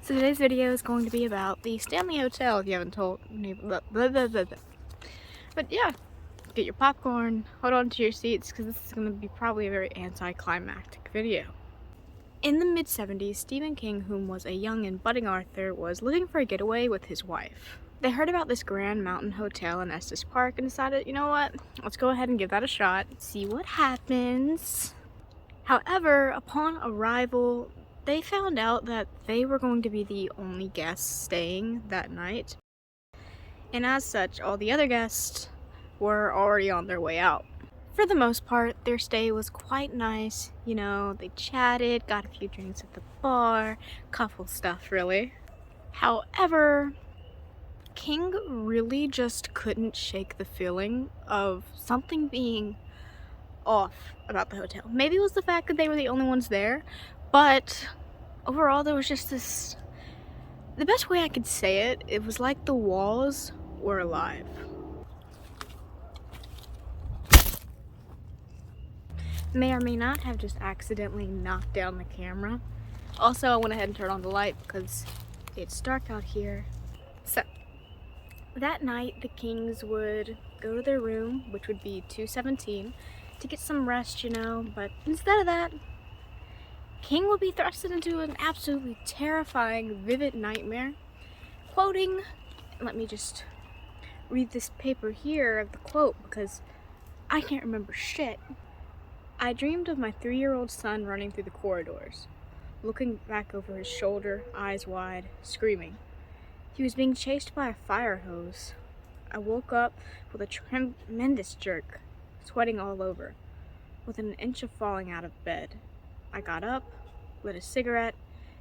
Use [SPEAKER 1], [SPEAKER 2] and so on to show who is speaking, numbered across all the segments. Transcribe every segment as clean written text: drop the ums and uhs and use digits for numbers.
[SPEAKER 1] So today's video is going to be about the Stanley Hotel, if you haven't told me. But yeah, get your popcorn, hold on to your seats, because this is going to be probably a very anticlimactic video. In the mid-70s, Stephen King, whom was a young and budding author, was looking for a getaway with his wife. They heard about this Grand Mountain Hotel in Estes Park and decided, you know what, let's go ahead and give that a shot, see what happens. However, upon arrival, they found out that they were going to be the only guests staying that night. And as such, all the other guests were already on their way out. For the most part, their stay was quite nice. You know, they chatted, got a few drinks at the bar, couple stuff really. However, King really just couldn't shake the feeling of something being off about the hotel. Maybe it was the fact that they were the only ones there, but overall there was just this, the best way I could say it, it was like the walls were alive. May or may not have just accidentally knocked down the camera. Also, I went ahead and turned on the light because it's dark out here. So that night the Kings would go to their room, which would be 217, to get some rest, you know, but instead of that, King would be thrusted into an absolutely terrifying, vivid nightmare. Quoting, let me just read this paper here of the quote because I can't remember shit. I dreamed of my 3-year-old son running through the corridors, looking back over his shoulder, eyes wide, screaming. He was being chased by a fire hose. I woke up with a tremendous jerk, sweating all over, within an inch of falling out of bed. I got up, lit a cigarette,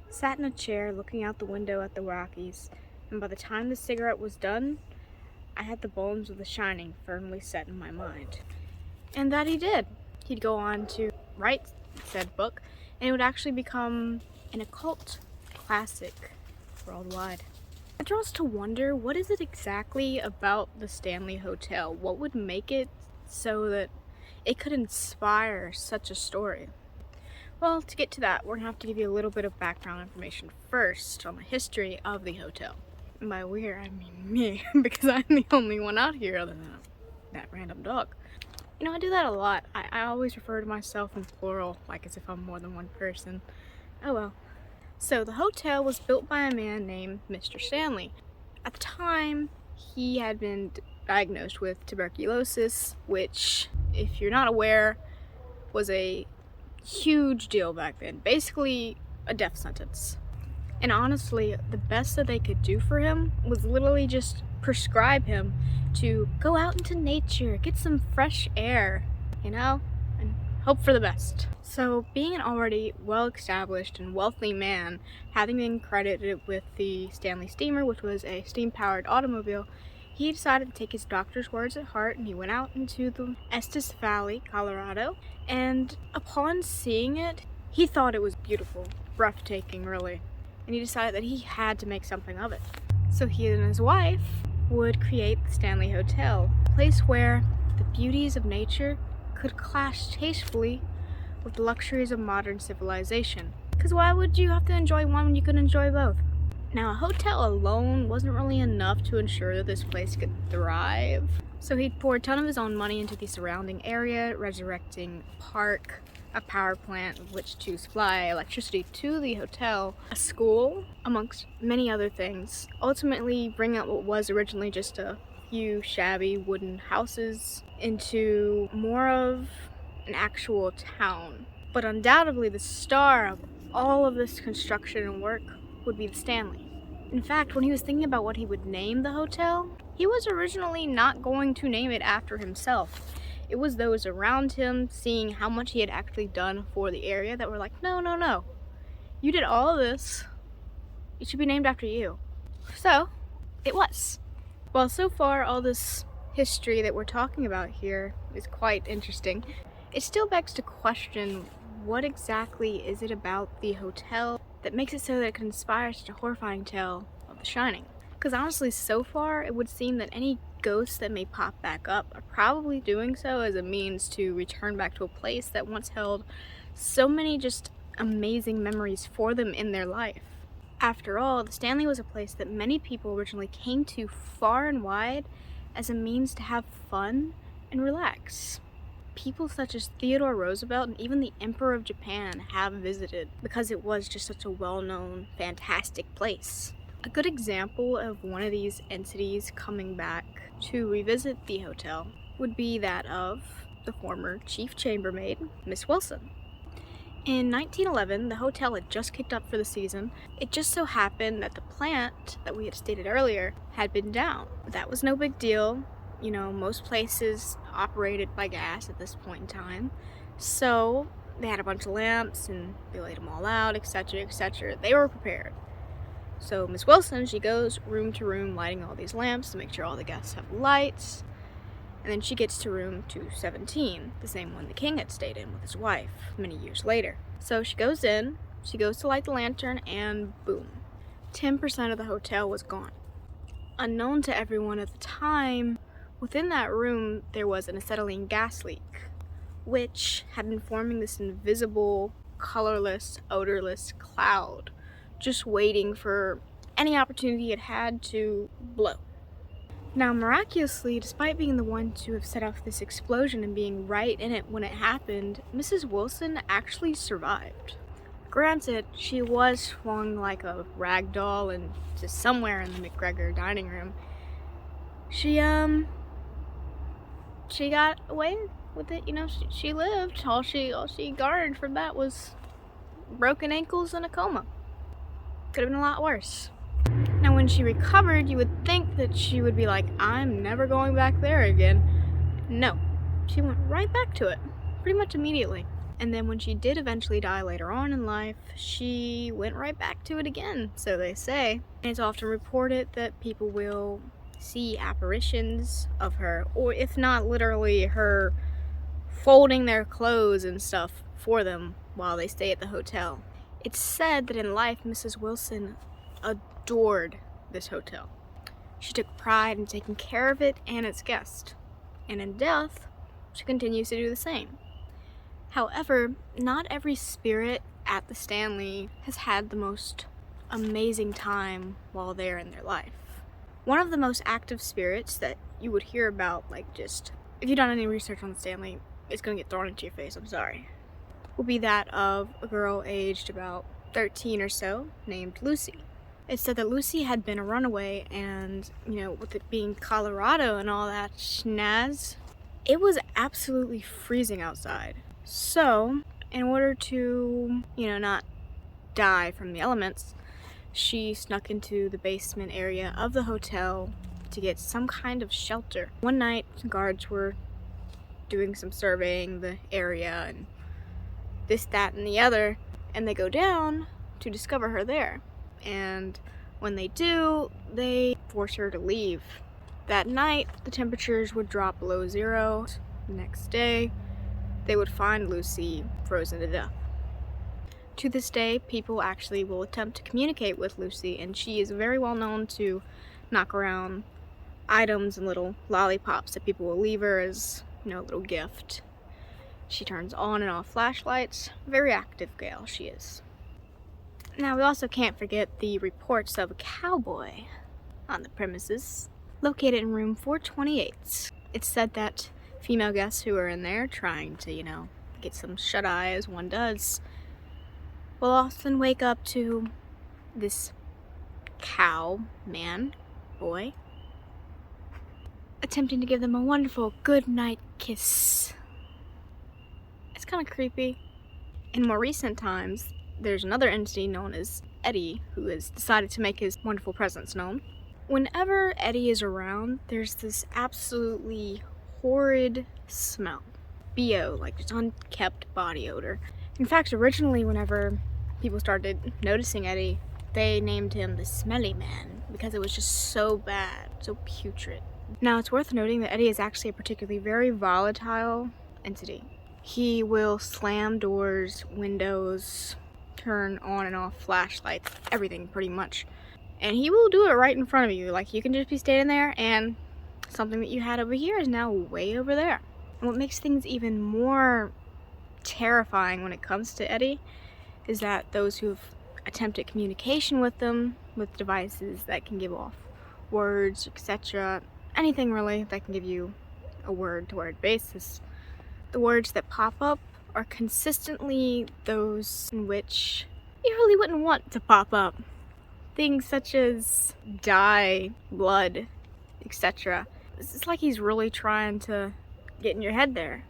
[SPEAKER 1] sat in a chair looking out the window at the Rockies, and by the time the cigarette was done, I had the bones of The Shining firmly set in my mind. And that he did. He'd go on to write said book, and it would actually become an occult classic worldwide. It draws to wonder, what is it exactly about the Stanley Hotel? What would make it so that it could inspire such a story? Well, to get to that, we're gonna have to give you a little bit of background information first on the history of the hotel. And by we, I mean me, because I'm the only one out here other than that random dog. You know, I do that a lot. I always refer to myself in plural, like as if I'm more than one person. Oh well. So the hotel was built by a man named Mr. Stanley. At the time, he had been diagnosed with tuberculosis, which, if you're not aware, was a huge deal back then. Basically a death sentence. And honestly, the best that they could do for him was literally just prescribe him to go out into nature, get some fresh air, you know, and hope for the best. So being an already well-established and wealthy man, having been credited with the Stanley Steamer, which was a steam-powered automobile, he decided to take his doctor's words at heart, and he went out into the Estes Valley, Colorado, and upon seeing it, he thought it was beautiful, breathtaking really, and he decided that he had to make something of it. So he and his wife would create the Stanley Hotel, a place where the beauties of nature could clash tastefully with the luxuries of modern civilization. Because why would you have to enjoy one when you could enjoy both? Now, a hotel alone wasn't really enough to ensure that this place could thrive. So he'd pour a ton of his own money into the surrounding area, resurrecting a park, a power plant with which to supply electricity to the hotel, a school, amongst many other things. Ultimately bring out what was originally just a few shabby wooden houses into more of an actual town. But undoubtedly the star of all of this construction and work would be the Stanley. In fact, when he was thinking about what he would name the hotel, he was originally not going to name it after himself. It was those around him, seeing how much he had actually done for the area, that were like, no, you did all of this, it should be named after you. So it was. Well, so far all this history that we're talking about here is quite interesting. It still begs to question, what exactly is it about the hotel that makes it so that it can inspire such a horrifying tale of The Shining? Because honestly, so far, it would seem that any ghosts that may pop back up are probably doing so as a means to return back to a place that once held so many just amazing memories for them in their life. After all, the Stanley was a place that many people originally came to far and wide as a means to have fun and relax. People such as Theodore Roosevelt and even the Emperor of Japan have visited because it was just such a well-known, fantastic place. A good example of one of these entities coming back to revisit the hotel would be that of the former chief chambermaid, Miss Wilson. In 1911, the hotel had just kicked up for the season. It just so happened that the plant that we had stated earlier had been down. That was no big deal. You know, most places operated by gas at this point in time. So they had a bunch of lamps and they laid them all out, etc., etc. They were prepared. So Miss Wilson, she goes room to room lighting all these lamps to make sure all the guests have lights. And then she gets to room 217, the same one the king had stayed in with his wife many years later. So she goes in, she goes to light the lantern, and boom, 10% of the hotel was gone. Unknown to everyone at the time, within that room there was an acetylene gas leak, which had been forming this invisible, colorless, odorless cloud, just waiting for any opportunity it had to blow. Now, miraculously, despite being the one to have set off this explosion and being right in it when it happened, Mrs. Wilson actually survived. Granted, she was swung like a rag doll into somewhere in the McGregor dining room. She got away with it, you know, she lived. All she garnered from that was broken ankles and a coma. Could have been a lot worse. Now, when she recovered, you would think that she would be like, I'm never going back there again. No, she went right back to it, pretty much immediately. And then when she did eventually die later on in life, she went right back to it again, so they say. And it's often reported that people will see apparitions of her, or if not literally her folding their clothes and stuff for them while they stay at the hotel. It's said that in life, Mrs. Wilson adored this hotel. She took pride in taking care of it and its guests, and in death, she continues to do the same. However, not every spirit at the Stanley has had the most amazing time while they're in their life. One of the most active spirits that you would hear about, like just, if you've done any research on the Stanley, it's gonna get thrown into your face, I'm sorry, will be that of a girl aged about 13 or so, named Lucy. It's said that Lucy had been a runaway, and, you know, with it being Colorado and all that schnaz, it was absolutely freezing outside. So, in order to, you know, not die from the elements, she snuck into the basement area of the hotel to get some kind of shelter. One night, guards were doing some surveying the area and this, that, and the other, and they go down to discover her there. And when they do, they force her to leave. That night, the temperatures would drop below zero. The next day, they would find Lucy frozen to death. To this day, people actually will attempt to communicate with Lucy, and she is very well known to knock around items and little lollipops that people will leave her as, you know, a little gift. She turns on and off flashlights. Very active gal she is. Now, we also can't forget the reports of a cowboy on the premises, located in room 428. It's said that female guests who are in there trying to, you know, get some shut-eye as one does, will often wake up to this cow man, boy, attempting to give them a wonderful good night kiss. It's kind of creepy. In more recent times, there's another entity known as Eddie who has decided to make his wonderful presence known. Whenever Eddie is around, there's this absolutely horrid smell. BO, like just unkept body odor. In fact, originally whenever people started noticing Eddie, they named him the Smelly Man because it was just so bad, so putrid. Now, it's worth noting that Eddie is actually a particularly very volatile entity. He will slam doors, windows, turn on and off flashlights, everything pretty much. And he will do it right in front of you. Like, you can just be standing there and something that you had over here is now way over there. And what makes things even more terrifying when it comes to Eddie is that those who've attempt at communication with them with devices that can give off words, etc. Anything really that can give you a word-to-word basis. The words that pop up are consistently those in which you really wouldn't want to pop up. Things such as die, blood, etc. It's like he's really trying to get in your head there.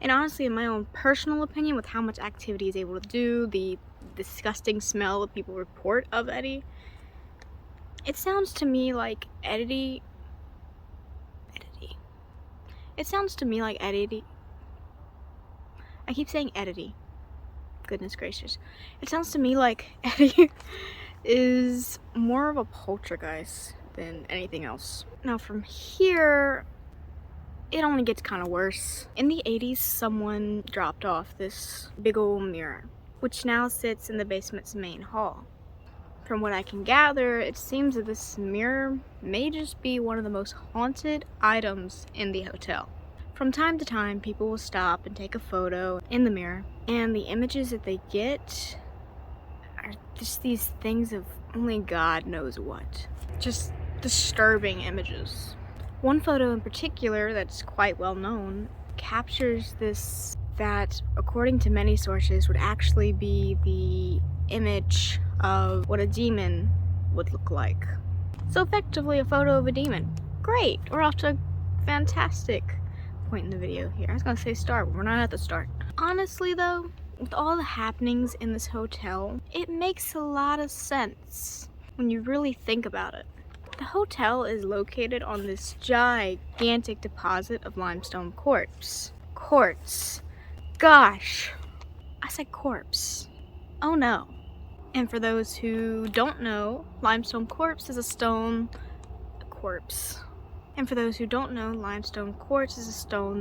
[SPEAKER 1] And honestly, in my own personal opinion, with how much activity he's able to do, the disgusting smell that people report of Eddie, it sounds to me like Eddie. It sounds to me like Eddie. I keep saying Eddie. Goodness gracious. It sounds to me like Eddie is more of a poltergeist than anything else. Now from here, it only gets kind of worse. In the 80s, someone dropped off this big old mirror, which now sits in the basement's main hall. From what I can gather, it seems that this mirror may just be one of the most haunted items in the hotel. From time to time, people will stop and take a photo in the mirror, and the images that they get are just these things of only God knows what. Just disturbing images. One photo in particular that's quite well known captures this that, according to many sources, would actually be the image of what a demon would look like. So effectively a photo of a demon. Great, we're off to a fantastic point in the video here. I was gonna say start, but we're not at the start. Honestly though, with all the happenings in this hotel, it makes a lot of sense when you really think about it. The hotel is located on this gigantic deposit of limestone quartz. Gosh, I said corpse. Oh no. And for those who don't know, limestone quartz is a stone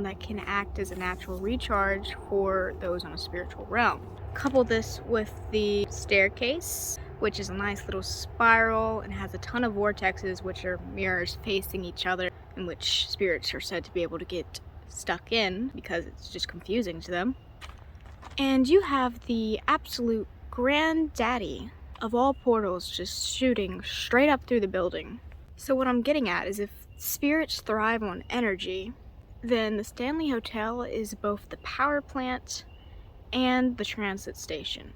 [SPEAKER 1] that can act as a natural recharge for those on a spiritual realm. Couple this with the staircase, which is a nice little spiral and has a ton of vortexes, which are mirrors facing each other, in which spirits are said to be able to get stuck in because it's just confusing to them. And you have the absolute granddaddy of all portals just shooting straight up through the building. So what I'm getting at is, if spirits thrive on energy, then the Stanley Hotel is both the power plant and the transit station.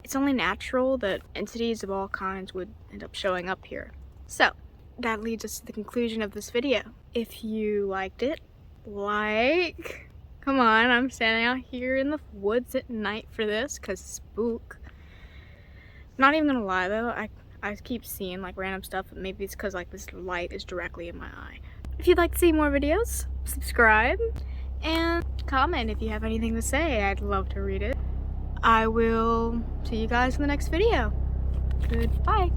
[SPEAKER 1] It's only natural that entities of all kinds would end up showing up here. So that leads us to the conclusion of this video. If you liked it, come on, I'm standing out here in the woods at night for this because spook. Not even gonna lie though, I keep seeing like random stuff, but maybe it's because like this light is directly in my eye. If you'd like to see more videos, subscribe and comment if you have anything to say. I'd love to read it. I will see you guys in the next video. Goodbye.